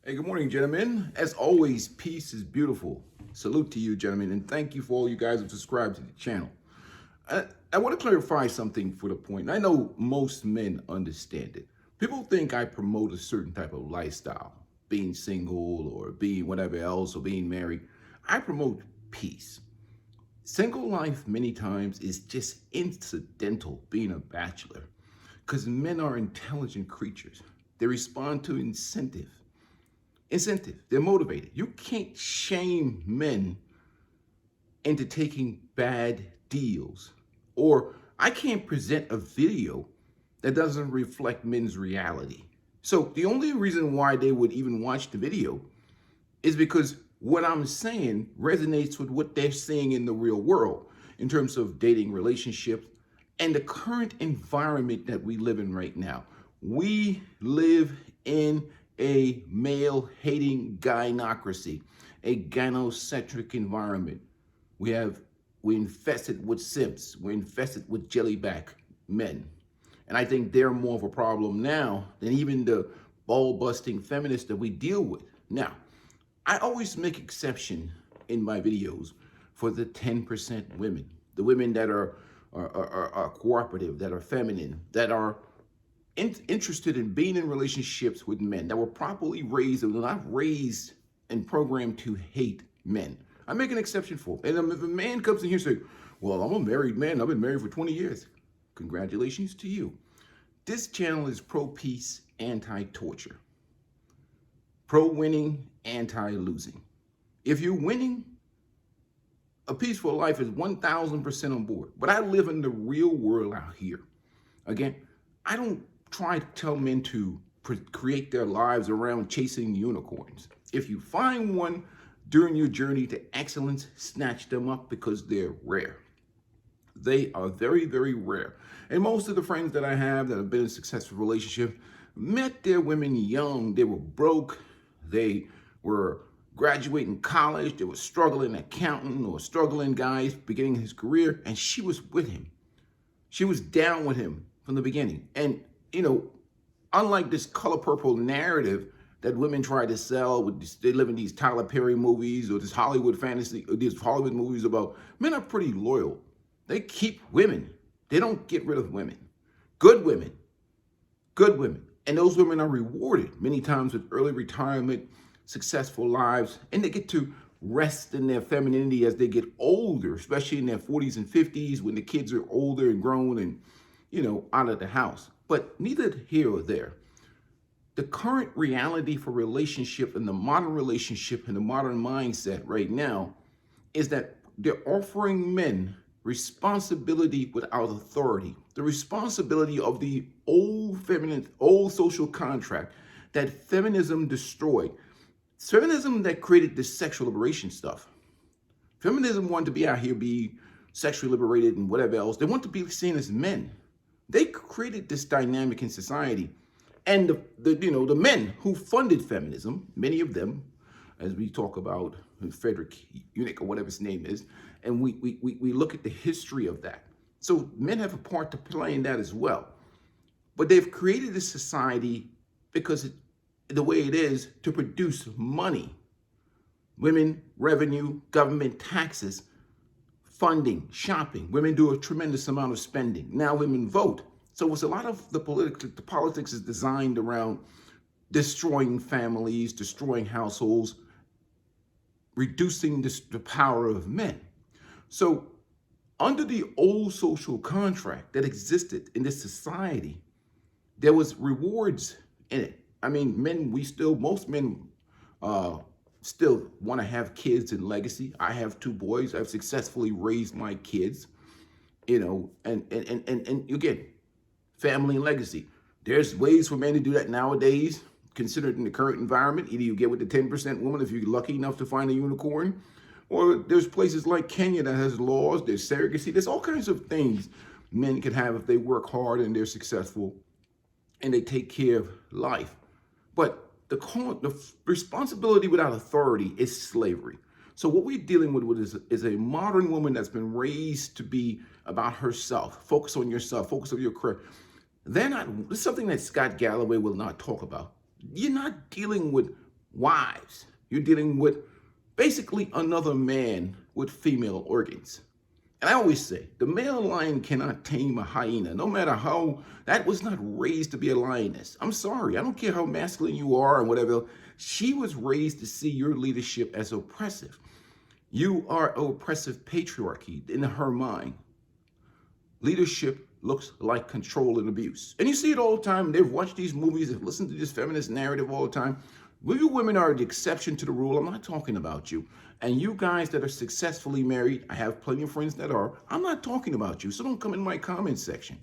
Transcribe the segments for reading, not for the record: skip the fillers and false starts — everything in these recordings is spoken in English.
Hey, good morning, gentlemen. As always, peace is beautiful. Salute to you, gentlemen, and thank you for all you guys who subscribed to the channel. I want to clarify something for the point. I know most men understand it. People think I promote a certain type of lifestyle, being single or being whatever else or being married. I promote peace. Single life, many times, is just incidental being a bachelor because men are intelligent creatures. They respond to incentive. They're motivated. You can't shame men into taking bad deals. Or I can't present a video that doesn't reflect men's reality. So the only reason why they would even watch the video is because what I'm saying resonates with what they're seeing in the real world in terms of dating relationships and the current environment that we live in right now. We live in a male-hating gynocracy, a gynocentric environment. We're infested with simps. We're infested with jellyback men. And I think they're more of a problem now than even the ball-busting feminists that we deal with. Now, I always make exception in my videos for the 10% women, the women that are cooperative, that are feminine, that are interested in being in relationships with men, that were properly raised and not raised and programmed to hate men. I make an exception for them. And if a man comes in here and says, well, I'm a married man, I've been married for 20 years. Congratulations to you. This channel is pro-peace, anti-torture. Pro-winning, anti-losing. If you're winning, a peaceful life is 1,000% on board. But I live in the real world out here. Again, I don't try to tell men to create their lives around chasing unicorns. If you find one during your journey to excellence, snatch them up because they're rare. They are very, very rare. And most of the friends that I have that have been in successful relationships met their women young. They were broke. They were graduating college. They were struggling accountant or struggling guys beginning his career. And she was with him. She was down with him from the beginning. And, unlike this color purple narrative that women try to sell, they live in these Tyler Perry movies or this Hollywood fantasy, or these Hollywood movies about men are pretty loyal. They keep women. They don't get rid of women. Good women. Good women. And those women are rewarded many times with early retirement, successful lives, and they get to rest in their femininity as they get older, especially in their 40s and 50s when the kids are older and grown and, out of the house. But neither here or there. The current reality for relationship and the modern relationship and the modern mindset right now is that they're offering men responsibility without authority, the responsibility of the old feminine, old social contract that feminism destroyed. Feminism that created this sexual liberation stuff. Feminism wanted to be out here, be sexually liberated and whatever else. They want to be seen as men. They created this dynamic in society. And the men who funded feminism, many of them, as we talk about Frederick Eunuch or whatever his name is, and we look at the history of that. So men have a part to play in that as well. But they've created this society because the way it is to produce money. Women, revenue, government taxes, funding, shopping. Women do a tremendous amount of spending. Now women vote. So it's a lot of the politics is designed around destroying families, destroying households, reducing the power of men. So under the old social contract that existed in this society, there was rewards in it. I mean, most men still want to have kids and legacy. I have 2 boys. I've successfully raised my kids, and again, family and legacy. There's ways for men to do that nowadays, considered in the current environment. Either you get with the 10% woman if you're lucky enough to find a unicorn, or there's places like Kenya that has laws, there's surrogacy, there's all kinds of things men can have if they work hard and they're successful and they take care of life. But the responsibility without authority is slavery. So what we're dealing with is a modern woman that's been raised to be about herself. Focus on yourself, focus on your career. This is something that Scott Galloway will not talk about. You're not dealing with wives. You're dealing with basically another man with female organs. And I always say, the male lion cannot tame a hyena, no matter how, that was not raised to be a lioness. I'm sorry, I don't care how masculine you are and whatever. She was raised to see your leadership as oppressive. You are an oppressive patriarchy in her mind. Leadership looks like control and abuse. And you see it all the time. They've watched these movies, they've listened to this feminist narrative all the time. You women are the exception to the rule. I'm not talking about you. And you guys that are successfully married, I have plenty of friends that are. I'm not talking about you. So don't come in my comment section.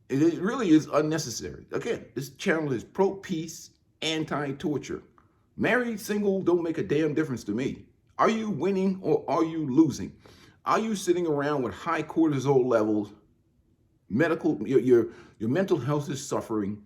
It really is unnecessary. Again, this channel is pro-peace, anti-torture. Married, single, don't make a damn difference to me. Are you winning or are you losing? Are you sitting around with high cortisol levels, your mental health is suffering,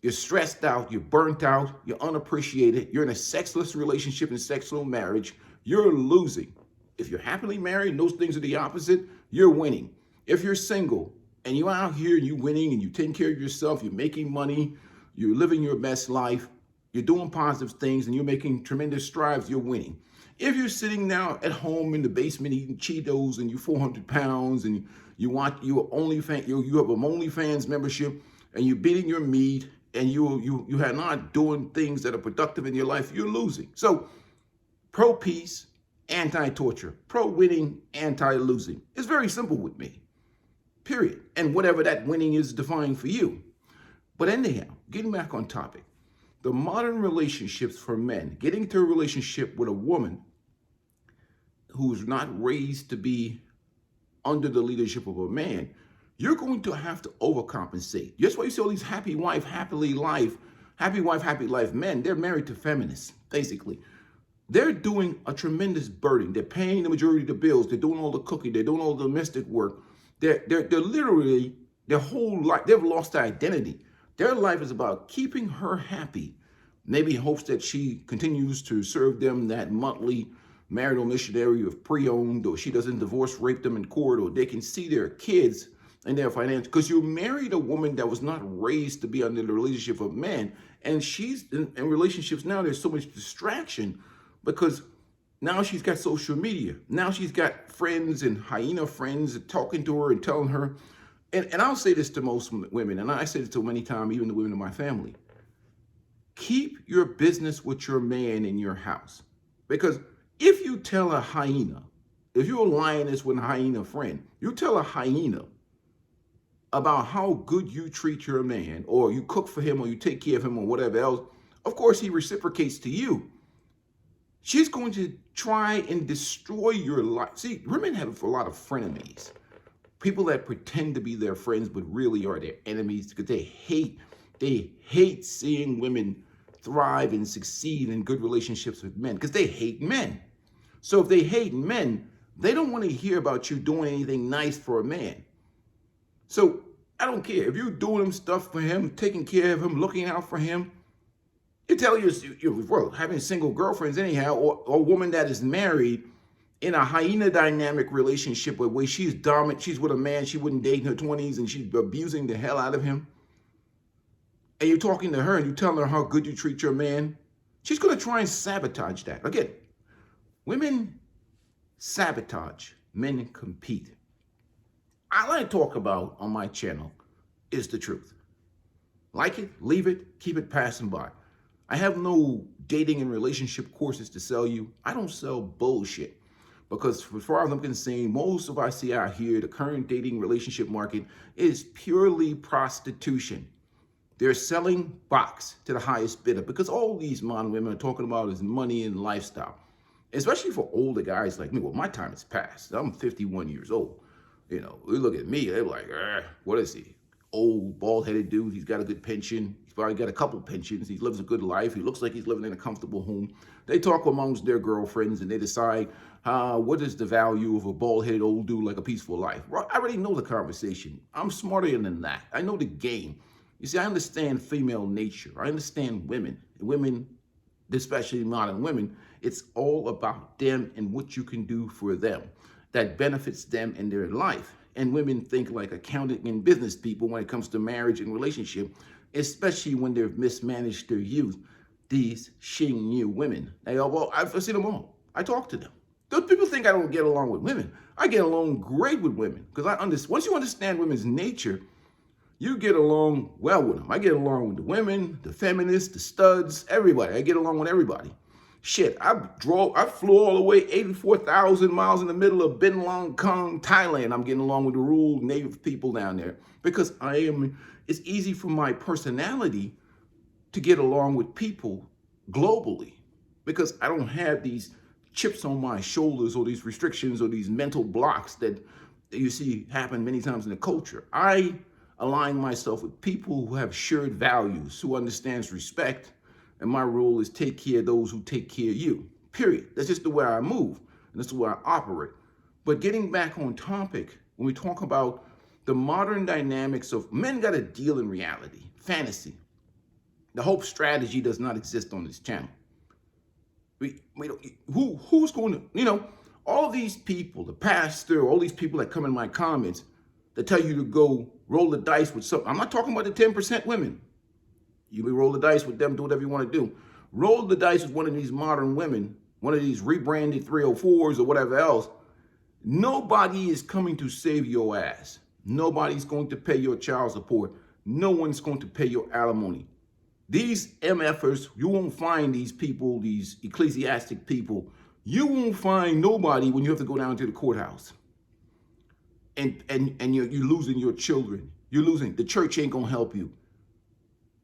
you're stressed out, you're burnt out, you're unappreciated, you're in a sexless relationship and sexual marriage, you're losing. If you're happily married and those things are the opposite, you're winning. If you're single and you're out here and you're winning and you're taking care of yourself, you're making money, you're living your best life, you're doing positive things and you're making tremendous strides, you're winning. If you're sitting now at home in the basement eating Cheetos and you're 400 pounds and you have an OnlyFans membership and you're beating your meat and you are not doing things that are productive in your life, you're losing. So pro-peace, anti-torture, pro-winning, anti-losing. It's very simple with me, period. And whatever that winning is defined for you. But anyhow, getting back on topic, the modern relationships for men, getting into a relationship with a woman who's not raised to be under the leadership of a man, you're going to have to overcompensate. That's why you see all these happy wife, happy life men. They're married to feminists, basically. They're doing a tremendous burden. They're paying the majority of the bills. They're doing all the cooking. They're doing all the domestic work. They're literally, their whole life, they've lost their identity. Their life is about keeping her happy. Maybe in hopes that she continues to serve them that monthly marital missionary of pre-owned, or she doesn't divorce rape them in court, or they can see their kids and their finances. Because you married a woman that was not raised to be under the leadership of men. And she's in relationships now, there's so much distraction because now she's got social media. Now she's got friends and hyena friends talking to her and telling her. And I'll say this to most women, and I say this to many times, even the women in my family. Keep your business with your man in your house. Because if you tell a hyena, if you're a lioness with a hyena friend, you tell a hyena about how good you treat your man, or you cook for him, or you take care of him, or whatever else, of course he reciprocates to you. She's going to try and destroy your life. See, women have a lot of frenemies. People that pretend to be their friends but really are their enemies because they hate seeing women thrive and succeed in good relationships with men because they hate men. So if they hate men, they don't want to hear about you doing anything nice for a man. So I don't care if you're doing him stuff for him, taking care of him, looking out for him. You tell you're having single girlfriends anyhow, or a woman that is married in a hyena dynamic relationship where she's dominant, she's with a man she wouldn't date in her 20s and she's abusing the hell out of him. And you're talking to her and you're telling her how good you treat your man. She's going to try and sabotage that. Again, women sabotage, men compete. All I talk about on my channel is the truth. Like it, leave it, keep it passing by. I have no dating and relationship courses to sell you. I don't sell bullshit. Because as far as I'm concerned, most of I see out here, the current dating relationship market is purely prostitution. They're selling box to the highest bidder because all these modern women are talking about is money and lifestyle. Especially for older guys like me. Well, my time is past. I'm 51 years old. You know, they look at me, they're like, what is he? Old, bald-headed dude. He's got a good pension. He's probably got a couple pensions. He lives a good life. He looks like he's living in a comfortable home. They talk amongst their girlfriends and they decide, what is the value of a bald-headed old dude like a peaceful life? Well, I already know the conversation. I'm smarter than that. I know the game. You see, I understand female nature. I understand women. Women, especially modern women, it's all about them and what you can do for them that benefits them in their life. And women think like accounting and business people when it comes to marriage and relationship, especially when they've mismanaged their youth. these Xing Yu women. They go, well, I've seen them all. I talk to them. Those people think I don't get along with women. I get along great with women because once you understand women's nature, you get along well with them. I get along with the women, the feminists, the studs, everybody. I get along with everybody. Shit, I flew all the way 84,000 miles in the middle of Ben Long Kong, Thailand. I'm getting along with the rural native people down there because it's easy for my personality to get along with people globally because I don't have these chips on my shoulders or these restrictions or these mental blocks that you see happen many times in the culture. I align myself with people who have shared values, who understands respect, and my role is take care of those who take care of you, period. That's just the way I move, and that's the way I operate. But getting back on topic, when we talk about the modern dynamics of men got to deal in reality, fantasy. The hope strategy does not exist on this channel. Who's going to, all these people, the pastor, all these people that come in my comments that tell you to go roll the dice with something. I'm not talking about the 10% women. You may roll the dice with them, do whatever you want to do. Roll the dice with one of these modern women, one of these rebranded 304s or whatever else. Nobody is coming to save your ass. Nobody's going to pay your child support. No one's going to pay your alimony. These MFers, you won't find these people, these ecclesiastic people. You won't find nobody when you have to go down to the courthouse. And you're losing your children. You're losing. The church ain't gonna help you.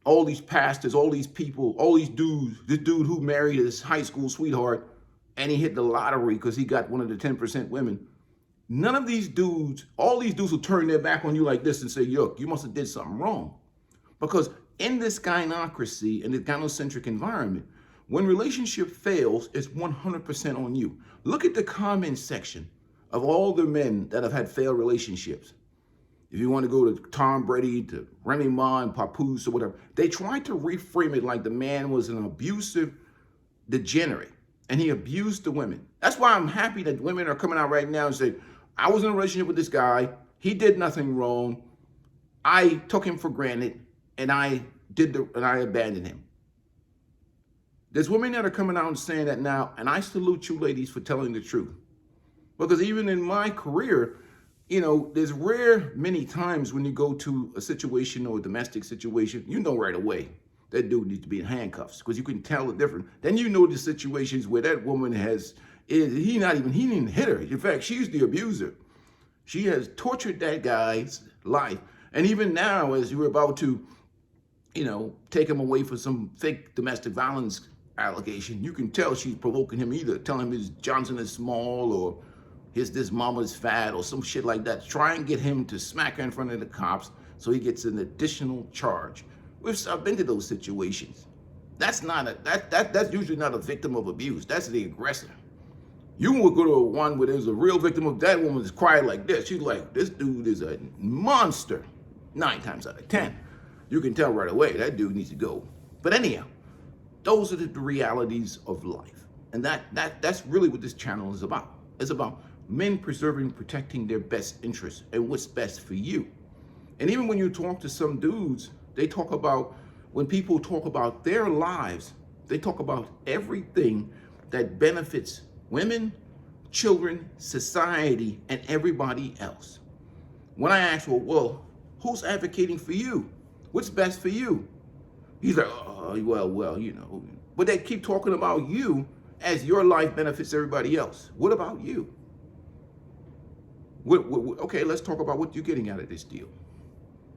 All these pastors, all these people, all these dudes, this dude who married his high school sweetheart and he hit the lottery because he got one of the 10% women. None of these dudes, all these dudes will turn their back on you like this and say, yo, you must have did something wrong. Because in this gynocracy, in this gynocentric environment, when relationship fails, it's 100% on you. Look at the comment section of all the men that have had failed relationships. If you want to go to Tom Brady, to Remy Ma and Papoose or whatever, they tried to reframe it like the man was an abusive degenerate and he abused the women. That's why I'm happy that women are coming out right now and say, I was in a relationship with this guy. He did nothing wrong. I took him for granted and I abandoned him. There's women that are coming out and saying that now, and I salute you ladies for telling the truth. Because even in my career, there's many times when you go to a situation or a domestic situation, right away that dude needs to be in handcuffs because you can tell the difference. Then the situations where that woman he didn't hit her. In fact, she's the abuser. She has tortured that guy's life. And even now, as you're about to, take him away for some fake domestic violence allegation, you can tell she's provoking him, either telling him his Johnson is small or this mama's fat or some shit like that. Try and get him to smack her in front of the cops so he gets an additional charge. I've been to those situations. That's usually not a victim of abuse. That's the aggressor. You will go to one where there's a real victim of that woman is crying like this. She's like, this dude is a monster. 9 times out of 10. You can tell right away that dude needs to go. But anyhow, those are the realities of life. And that's really what this channel is about. It's about men preserving, protecting their best interests and what's best for you. And even when you talk to some dudes, when people talk about their lives, they talk about everything that benefits women, children, society, and everybody else. When I ask, well, who's advocating for you? What's best for you? He's like, oh, well, But they keep talking about you as your life benefits everybody else. What about you? Okay, let's talk about what you're getting out of this deal.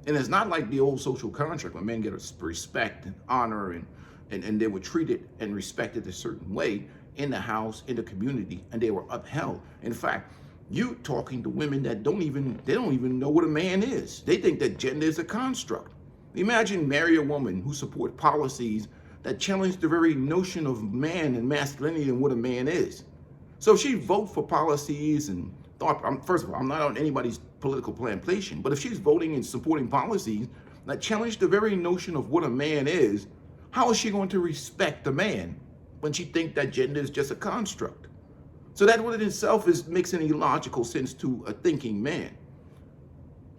And it's not like the old social contract where men get respect and honor and they were treated and respected a certain way in the house, in the community, and they were upheld. In fact, you talking to women that don't even know what a man is. They think that gender is a construct. Imagine marry a woman who supports policies that challenge the very notion of man and masculinity and what a man is. So if she vote for policies and first of all, I'm not on anybody's political plantation, but if she's voting and supporting policies that challenge the very notion of what a man is, how is she going to respect a man when she thinks that gender is just a construct? So that within itself makes any logical sense to a thinking man.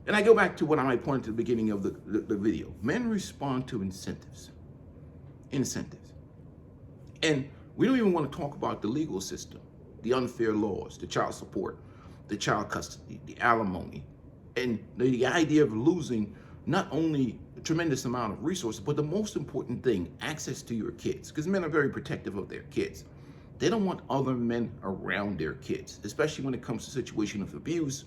And I go back to what I pointed to the beginning of the video. Men respond to incentives. Incentives. And we don't even want to talk about the legal system, the unfair laws, the child support, the child custody, the alimony, and the idea of losing not only a tremendous amount of resources, but the most important thing, access to your kids. Because men are very protective of their kids. They don't want other men around their kids, especially when it comes to situation of abuse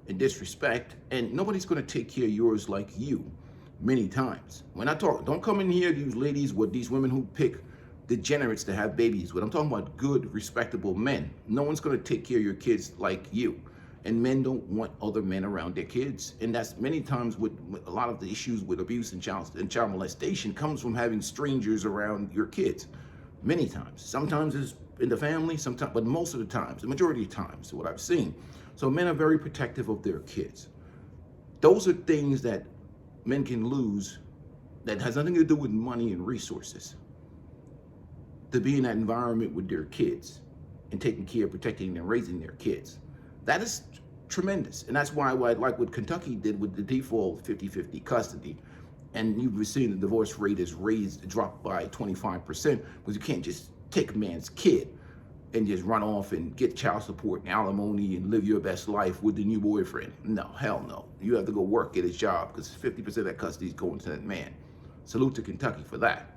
and disrespect. And nobody's going to take care of yours like you many times. When I talk, don't come in here, these ladies, with these women who pick degenerates to have babies with. I'm talking about good, respectable men. No one's going to take care of your kids like you. And men don't want other men around their kids. And that's many times with a lot of the issues with abuse and child molestation comes from having strangers around your kids. Many times. Sometimes it's in the family, sometimes, but most of the times, the majority of times, what I've seen. So men are very protective of their kids. Those are things that men can lose that has nothing to do with money and resources. To be in that environment with their kids and taking care, protecting and raising their kids. That is tremendous. And that's why like what Kentucky did with the default 50-50 custody. And you've seen the divorce rate is dropped by 25%, because you can't just take a man's kid and just run off and get child support and alimony and live your best life with the new boyfriend. No, hell no. You have to go work, get his job, because 50% of that custody is going to that man. Salute to Kentucky for that.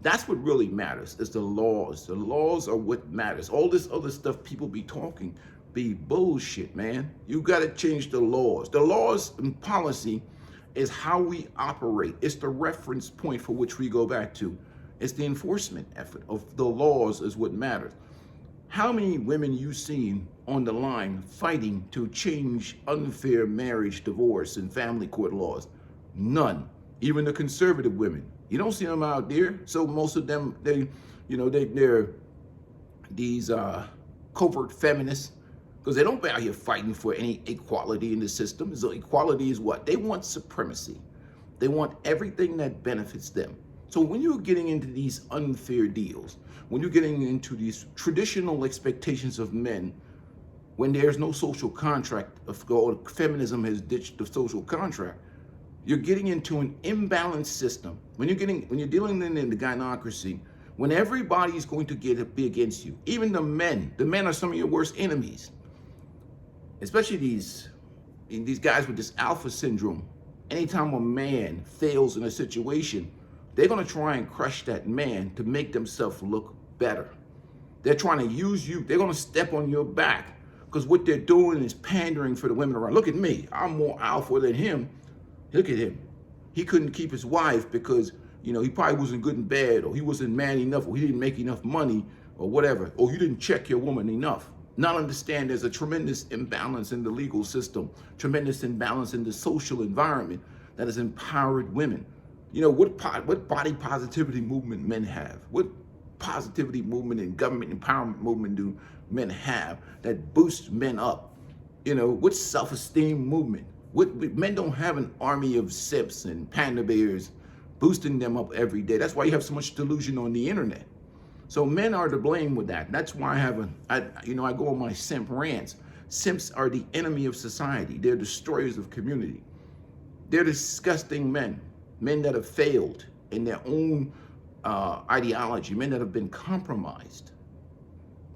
That's what really matters, is the laws. The laws are what matters. All this other stuff people be talking be bullshit, man. You got to change the laws. The laws and policy is how we operate. It's the reference point for which we go back to. It's the enforcement effort of the laws is what matters. How many women you seen on the line fighting to change unfair marriage, divorce, and family court laws? None. Even the conservative women. You don't see them out there. So most of them, they're these covert feminists, because they don't be out here fighting for any equality in the system. So equality is what? They want supremacy. They want everything that benefits them. So when you're getting into these unfair deals, when you're getting into these traditional expectations of men, when there's no social contract, or feminism has ditched the social contract, you're getting into an imbalanced system. When you're dealing in the gynocracy, when everybody's going to be against you, even the men are some of your worst enemies. Especially these guys with this alpha syndrome. Anytime a man fails in a situation, they're going to try and crush that man to make themselves look better. They're trying to use you. They're going to step on your back, because what they're doing is pandering for the women around. Look at me. I'm more alpha than him. Look at him. He couldn't keep his wife because, he probably wasn't good in bed, or he wasn't man enough, or he didn't make enough money, or whatever, or you didn't check your woman enough. Not understand there's a tremendous imbalance in the legal system, tremendous imbalance in the social environment that has empowered women. What body positivity movement men have? What positivity movement and government empowerment movement do men have that boosts men up? What self-esteem movement? Men don't have an army of simps and panda bears boosting them up every day. That's why you have so much delusion on the internet. So men are to blame with that. That's why I go on my simp rants. Simps are the enemy of society. They're destroyers of community. They're disgusting men that have failed in their own ideology, men that have been compromised.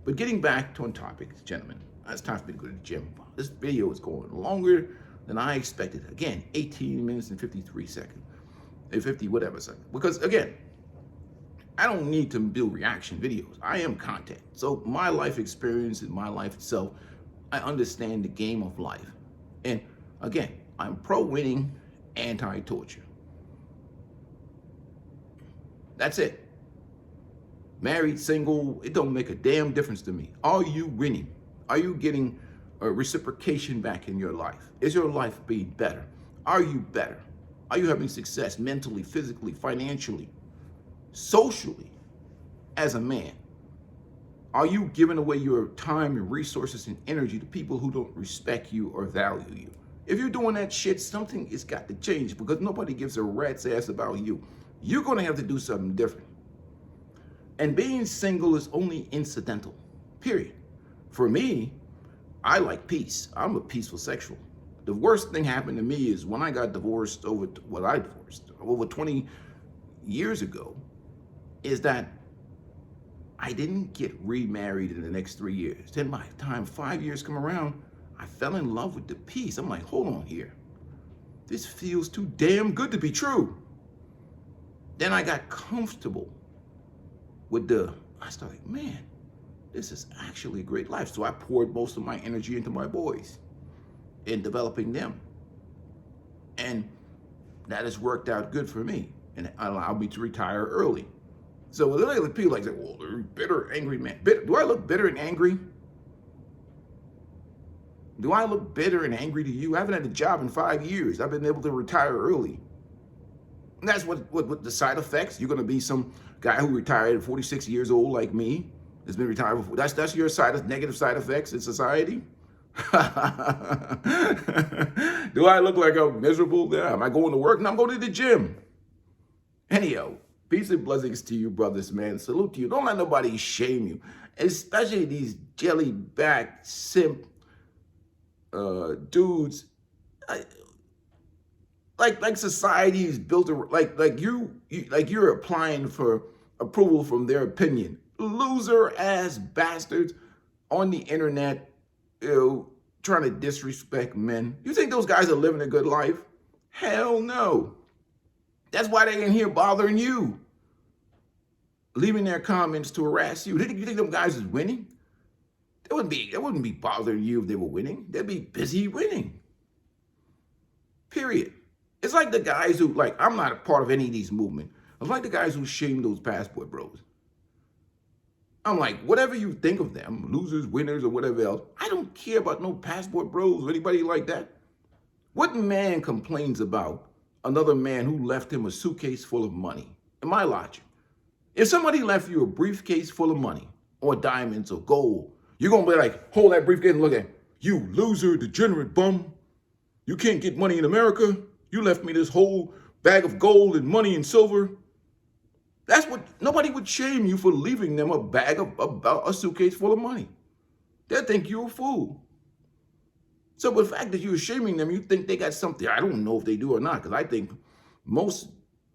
But getting back on topic, gentlemen, it's time for me to go to the gym. This video is going longer than I expected. Again, 18 minutes and 53 seconds. 50 whatever seconds. Because again, I don't need to build reaction videos. I am content. So my life experience and my life itself, I understand the game of life. And again, I'm pro-winning, anti-torture. That's it. Married, single, it don't make a damn difference to me. Are you winning? Are you getting a reciprocation back in your life? Is your life being better? Are you better? Are you having success mentally, physically, financially? Socially, as a man? Are you giving away your time and resources and energy to people who don't respect you or value you? If you're doing that shit, something has got to change, because nobody gives a rat's ass about you. You're going to have to do something different. And being single is only incidental, period. For me, I like peace. I'm a peaceful sexual. The worst thing happened to me is when I got divorced over 20 years ago, is that I I didn't get remarried in the next 3 years. Then by the time 5 years come around, I fell in love with the peace. I'm like, hold on here. This feels too damn good to be true. Then I got comfortable with I started, man, this is actually a great life. So I poured most of my energy into my boys in developing them. And that has worked out good for me and allowed me to retire early. So when people like say, well, they're bitter, angry man. Do I look bitter and angry? Do I look bitter and angry to you? I haven't had a job in 5 years. I've been able to retire early. And that's what the side effects. You're going to be some guy who retired at 46 years old like me, has been retired before. That's your negative side effects in society? Do I look like I'm miserable? Yeah. Am I going to work? No, I'm going to the gym. Anyhow, peace and blessings to you, brothers, man. Salute to you. Don't let nobody shame you, especially these jelly-back simp dudes. Like society is built like you're applying for approval from their opinion. Loser ass bastards on the internet, trying to disrespect men. You think those guys are living a good life? Hell no. That's why they in here bothering you, leaving their comments to harass you. You think them guys is winning? They wouldn't be bothering you if they were winning. They'd be busy winning. Period. It's like the guys who, I'm not a part of any of these movements. It's like the guys who shame those passport bros. I'm like, whatever you think of them, losers, winners, or whatever else, I don't care about no passport bros or anybody like that. What man complains about another man who left him a suitcase full of money? In my logic, if somebody left you a briefcase full of money or diamonds or gold, you're going to be like, hold that briefcase and look at it. You loser, degenerate bum. You can't get money in America. You left me this whole bag of gold and money and silver. That's what, nobody would shame you for leaving them a suitcase full of money. They'll think you're a fool. So the fact that you're shaming them, you think they got something. I don't know if they do or not, because I think most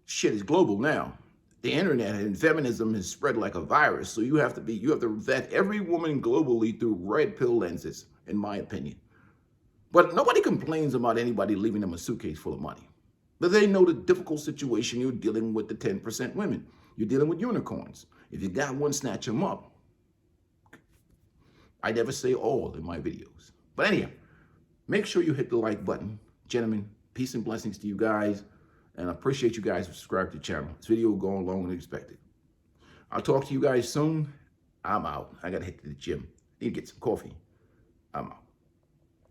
shit is global now. The internet and feminism has spread like a virus. So you have to vet every woman globally through red pill lenses, in my opinion. But nobody complains about anybody leaving them a suitcase full of money. But they know the difficult situation you're dealing with the 10% women. You're dealing with unicorns. If you got one, snatch them up. I never say all in my videos. But anyhow, make sure you hit the like button. Gentlemen, peace and blessings to you guys. And I appreciate you guys who subscribe to the channel. This video will go longer than expected. I'll talk to you guys soon. I'm out. I got to hit to the gym. Need to get some coffee. I'm out.